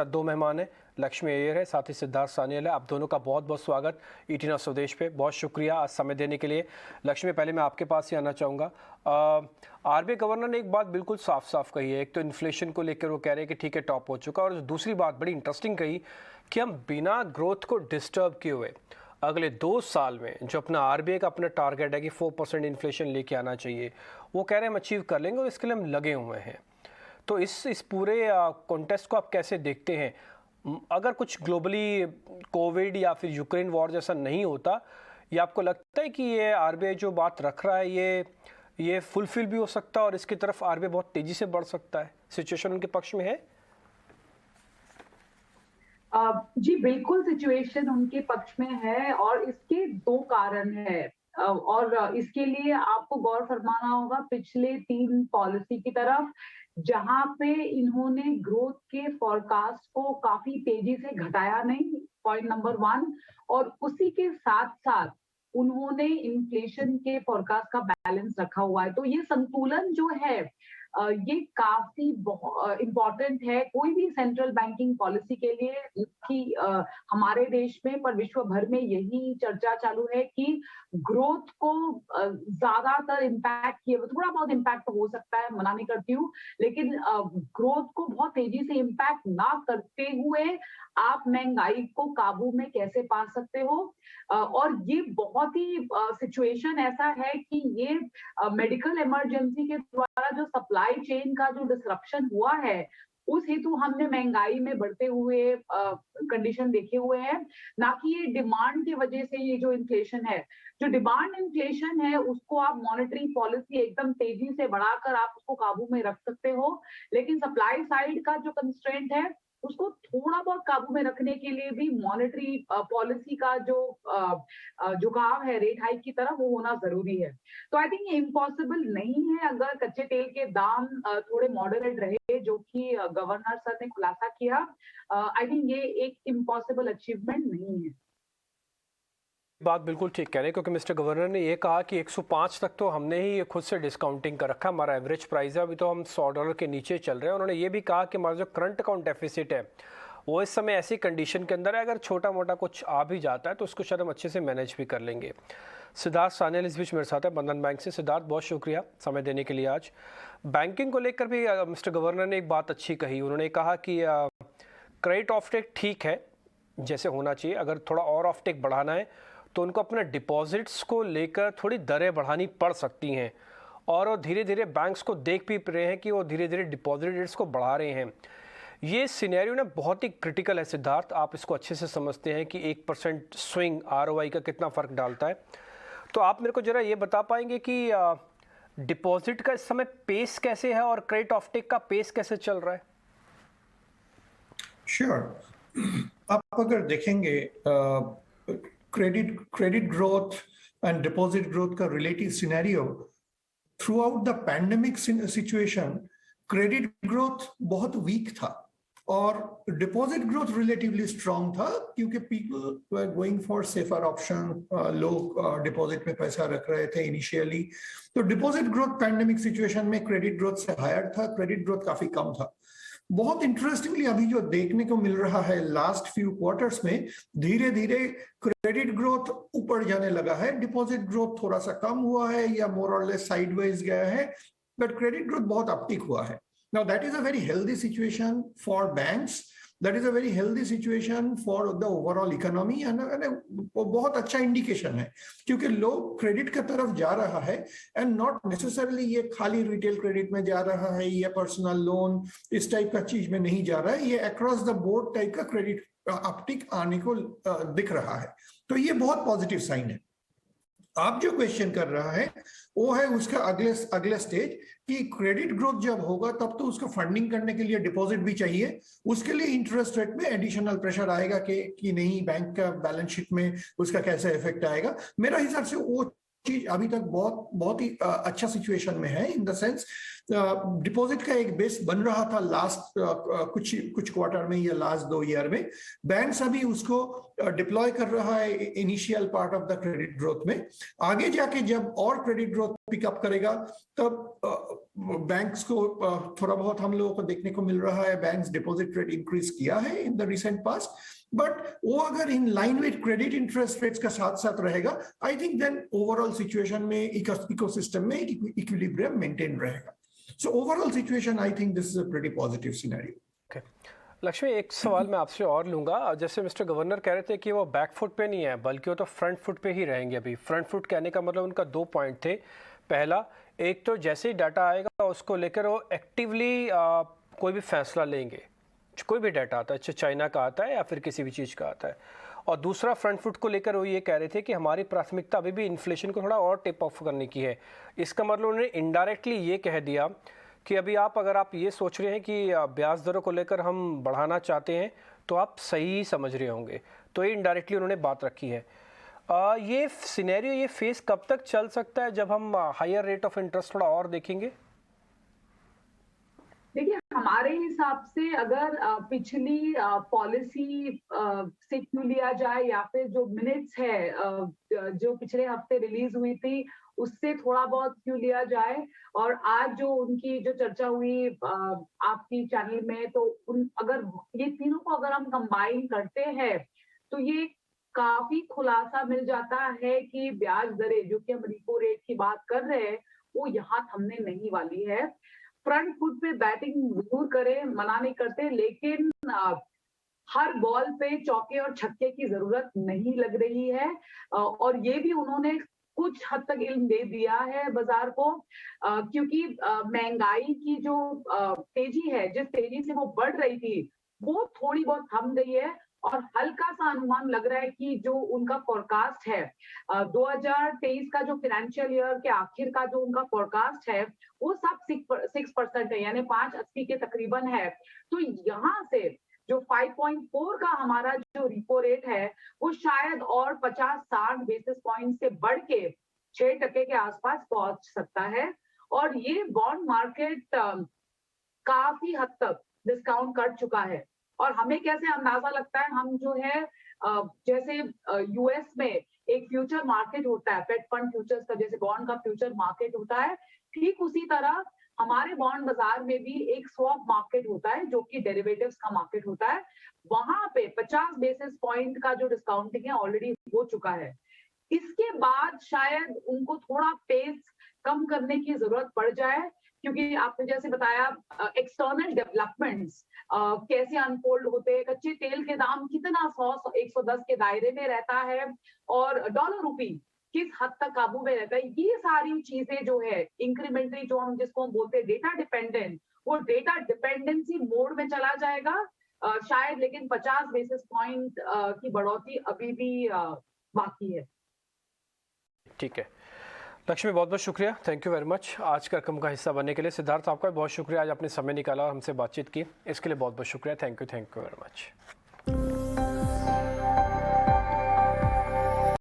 दो मेहमान हैं, लक्ष्मी अय्यर है, साथ ही सिद्धार्थ सान्याल है। आप दोनों का बहुत बहुत स्वागत ईटीना स्वदेश पे। बहुत शुक्रिया आज समय देने के लिए। लक्ष्मी, पहले मैं आपके पास ही आना चाहूँगा। आरबीआई गवर्नर ने एक बात बिल्कुल साफ साफ कही है। एक तो इन्फ्लेशन को लेकर वो कह रहे हैं कि ठीक है, टॉप हो चुका, और दूसरी बात बड़ी इंटरेस्टिंग कही कि हम बिना ग्रोथ को डिस्टर्ब किए हुए अगले 2 साल में जो अपना आरबीआई का अपना टारगेट है कि 4% इन्फ्लेशन लेके आना चाहिए, वो कह रहे हैं हम अचीव कर लेंगे और इसके लिए हम लगे हुए हैं। तो इस पूरे कॉन्टेस्ट को आप कैसे देखते हैं? अगर कुछ ग्लोबली कोविड या फिर यूक्रेन वॉर जैसा नहीं होता, या आपको लगता है कि ये आरबीआई जो बात रख रहा है ये फुलफिल भी हो सकता है और इसकी तरफ आरबीआई बहुत तेजी से बढ़ सकता है? सिचुएशन उनके पक्ष में है? जी बिल्कुल, सिचुएशन उनके पक्ष में है और इसके 2 कारण हैं। और इसके लिए आपको गौर फरमाना होगा पिछले 3 पॉलिसी की तरफ, जहां पे इन्होंने ग्रोथ के फोरकास्ट को काफी तेजी से घटाया नहीं, पॉइंट नंबर 1। और उसी के साथ-साथ उन्होंने इन्फ्लेशन के फोरकास्ट का बैलेंस रखा हुआ है। तो ये संतुलन जो है ये काफी इम्पोर्टेंट है कोई भी सेंट्रल बैंकिंग पॉलिसी के लिए कि हमारे देश में पर विश्व भर में यही चर्चा चालू है कि ग्रोथ को ज्यादातर इम्पैक्ट किए, थोड़ा बहुत इम्पैक्ट हो सकता है, मना नहीं करती हूँ, लेकिन ग्रोथ को बहुत तेजी से इम्पैक्ट ना करते हुए आप महंगाई को काबू में कैसे पा सकते हो। और ये बहुत ही सिचुएशन ऐसा है कि ये मेडिकल इमरजेंसी के द्वारा जो सप्लाई चेन का जो डिसरप्शन हुआ है, उस हेतु हमने महंगाई में बढ़ते हुए कंडीशन देखे हुए हैं, ना कि ये डिमांड की वजह से ये जो इन्फ्लेशन है। जो डिमांड इन्फ्लेशन है उसको आप मॉनेटरी पॉलिसी एकदम तेजी से बढ़ाकर आप उसको काबू में रख सकते हो, लेकिन सप्लाई साइड का जो कंस्ट्रेंट है उसको थोड़ा बहुत काबू में रखने के लिए भी मॉनेटरी पॉलिसी का जो झुकाव है रेट हाइक की तरफ, वो होना जरूरी है। तो आई थिंक ये इम्पॉसिबल नहीं है अगर कच्चे तेल के दाम थोड़े मॉडरेट रहे, जो कि गवर्नर सर ने खुलासा किया। आई थिंक ये एक इम्पॉसिबल अचीवमेंट नहीं है। बात बिल्कुल ठीक कह रहे हैं, क्योंकि मिस्टर गवर्नर ने ये कहा कि 105 तक तो हमने ही खुद से डिस्काउंटिंग कर रखा, हमारा एवरेज प्राइस है, अभी तो हम $100 के नीचे चल रहे हैं। उन्होंने ये भी कहा कि हमारा जो करंट अकाउंट डेफिसिट है वो इस समय ऐसी कंडीशन के अंदर है, अगर छोटा मोटा कुछ आ भी जाता है तो उसको शायद हम अच्छे से मैनेज भी कर लेंगे। सिद्धार्थ सान्याल इस बीच मेरे साथ है बंधन बैंक से। सिद्धार्थ, बहुत शुक्रिया समय देने के लिए। आज बैंकिंग को लेकर भी मिस्टर गवर्नर ने एक बात अच्छी कही। उन्होंने कहा कि क्रेडिट ऑफटेक ठीक है जैसे होना चाहिए, अगर थोड़ा और ऑफटेक बढ़ाना है तो उनको अपने डिपॉजिट्स को लेकर थोड़ी दरें बढ़ानी पड़ सकती हैं, और वो धीरे धीरे बैंक्स को देख भी रहे हैं कि वो धीरे धीरे डिपॉजिट रेट्स को बढ़ा रहे हैं। ये सिनेरियो ना बहुत ही क्रिटिकल है सिद्धार्थ, आप इसको अच्छे से समझते हैं कि 1% स्विंग आरओआई का कितना फ़र्क डालता है। तो आप मेरे को ज़रा ये बता पाएंगे कि डिपॉजिट का इस समय पेस कैसे है और क्रेडिट ऑफटेक का पेस कैसे चल रहा है? श्योर। आप अगर देखेंगे credit growth and deposit growth का relative scenario throughout the pandemic situation, credit growth बहुत वीक था और डिपॉजिट ग्रोथ रिलेटिवली स्ट्रांग था, क्योंकि people were going for safer option, लोग डिपॉजिट में पैसा रख रहे थे इनिशियली। तो डिपॉजिट ग्रोथ पैंडेमिक सिचुएशन में क्रेडिट ग्रोथ से हायर था, क्रेडिट ग्रोथ काफी कम था। बहुत इंटरेस्टिंगली अभी जो देखने को मिल रहा है लास्ट फ्यू क्वार्टर्स में, धीरे धीरे क्रेडिट ग्रोथ ऊपर जाने लगा है, डिपॉजिट ग्रोथ थोड़ा सा कम हुआ है या मोर और लेस साइडवेज गया है, बट क्रेडिट ग्रोथ बहुत अपटिक हुआ है। Now that is a very healthy situation for banks, that is a very healthy situation for the overall economy, and बहुत अच्छा इंडिकेशन है, क्योंकि लोग क्रेडिट की तरफ जा रहा है, एंड नॉट नेसेसरली ये खाली रिटेल क्रेडिट में जा रहा है या पर्सनल लोन इस टाइप का चीज में नहीं जा रहा है, ये अक्रॉस द बोर्ड टाइप का क्रेडिट अपटिक आने को दिख रहा है। तो ये बहुत पॉजिटिव साइन है। आप जो क्वेश्चन कर रहा है वो है उसका अगले स्टेज कि क्रेडिट ग्रोथ जब होगा तब तो उसका फंडिंग करने के लिए डिपॉजिट भी चाहिए, उसके लिए इंटरेस्ट रेट में एडिशनल प्रेशर आएगा कि नहीं, बैंक का बैलेंस शीट में उसका कैसे इफेक्ट आएगा। मेरा हिसाब से वो चीज अभी तक बहुत ही अच्छा सिचुएशन में है, इन द सेंस डिपॉजिट का एक बेस बन रहा था लास्ट कुछ क्वार्टर में या लास्ट 2 ईयर में। बैंक्स अभी उसको डिप्लॉय कर रहा है initial part of the credit growth में। आगे जाके जब और क्रेडिट ग्रोथ पिकअप करेगा तब बैंक्स को थोड़ा बहुत हम लोगों को देखने को मिल रहा है, बैंक्स डिपॉजिट रेट इंक्रीज किया है in the recent past, but वो अगर in line with credit interest rates का साथ साथ रहेगा, I think then overall situation में इकोसिस्टम में इक्विलिब्रियम मेंटेन रहेगा। So overall situation I think this is a pretty positive scenario. Lakshmi, एक सवाल मैं आपसे और लूँगा। जैसे मिस्टर गवर्नर कह रहे थे कि वो बैक फुट पे नहीं है बल्कि वो तो फ्रंट फुट पे ही रहेंगे। अभी फ्रंट फुट कहने का मतलब उनका 2 पॉइंट थे। पहला, एक तो जैसे ही डाटा आएगा उसको लेकर वो एक्टिवली कोई भी फैसला लेंगे, कोई भी डाटा आता है, चाहे चाइना का आता है या फिर किसी भी चीज़ का आता है। और दूसरा, फ्रंट फुट को लेकर वो ये कह रहे थे कि हमारी प्राथमिकता अभी भी इन्फ्लेशन को थोड़ा और टेप ऑफ करने की है। इसका मतलब उन्होंने इनडायरेक्टली ये कह दिया कि अभी अगर आप ये सोच रहे हैं कि ब्याज दरों को लेकर हम बढ़ाना चाहते हैं तो आप सही समझ रहे होंगे। तो ये इनडायरेक्टली उन्होंने बात रखी है। ये सिनेरियो, ये फेस कब तक चल सकता है जब हम हायर रेट ऑफ इंटरेस्ट थोड़ा और देखेंगे? देखिए, हमारे हिसाब से अगर पिछली पॉलिसी से क्यों लिया जाए या फिर जो मिनट्स है जो पिछले हफ्ते रिलीज हुई थी उससे थोड़ा बहुत क्यों लिया जाए, और आज जो उनकी जो चर्चा हुई आपकी चैनल में, तो अगर ये तीनों को अगर हम कंबाइन करते हैं तो ये काफी खुलासा मिल जाता है कि ब्याज दरें, जो कि हम रिपो रेट की बात कर रहे हैं, वो यहाँ थमने नहीं वाली है। फ्रंट फुट पे बैटिंग जरूर करें, मना नहीं करते, लेकिन हर बॉल पे चौके और छक्के की जरूरत नहीं लग रही है। और ये भी उन्होंने कुछ हद तक इल्म दे दिया है बाजार को, क्योंकि महंगाई की जो तेजी है, जिस तेजी से वो बढ़ रही थी, वो थोड़ी बहुत थम गई है। और हल्का सा अनुमान लग रहा है कि जो उनका फोरकास्ट है 2023 का, जो फाइनेंशियल ईयर के आखिर का जो उनका फोरकास्ट है, वो सब 6% है, यानी 5.80 के तकरीबन है। तो यहाँ से जो 5.4 का हमारा जो रिपो रेट है, वो शायद और 50-60 बेसिस पॉइंट से बढ़ के 6% के आसपास पहुंच सकता है। और ये बॉन्ड मार्केट काफी हद तक डिस्काउंट कर चुका है। और हमें कैसे अंदाजा लगता है, हम जो है जैसे यूएस में एक फ्यूचर मार्केट होता है, फेड फंड फ्यूचर्स का जैसे बॉन्ड का फ्यूचर मार्केट होता है, ठीक उसी तरह हमारे बॉन्ड बाजार में भी एक स्वैप मार्केट होता है जो कि डेरिवेटिव्स का मार्केट होता है। वहां पे 50 बेसिस पॉइंट का जो डिस्काउंटिंग है ऑलरेडी हो चुका है। इसके बाद शायद उनको थोड़ा पेस कम करने की जरूरत पड़ जाए, क्योंकि आपने जैसे बताया एक्सटर्नल डेवलपमेंट्स कैसे अनफोल्ड होते हैं, कच्चे तेल के दाम कितना 100-110 के दायरे में रहता है, और डॉलर रुपी किस हद तक काबू में रहता है, ये सारी चीजें जो है इंक्रीमेंटरी, जो हम जिसको हम बोलते हैं डेटा डिपेंडेंट, वो डेटा डिपेंडेंसी मोड में चला जाएगा शायद। लेकिन 50 बेसिस पॉइंट की बढ़ोतरी अभी भी बाकी है। ठीक है लक्ष्मी, बहुत बहुत शुक्रिया, थैंक यू वेरी मच आज कार्यक्रम का हिस्सा बनने के लिए। सिद्धार्थ, आपका भी बहुत शुक्रिया, आज आपने समय निकाला और हमसे बातचीत की, इसके लिए बहुत बहुत शुक्रिया। Thank you very much.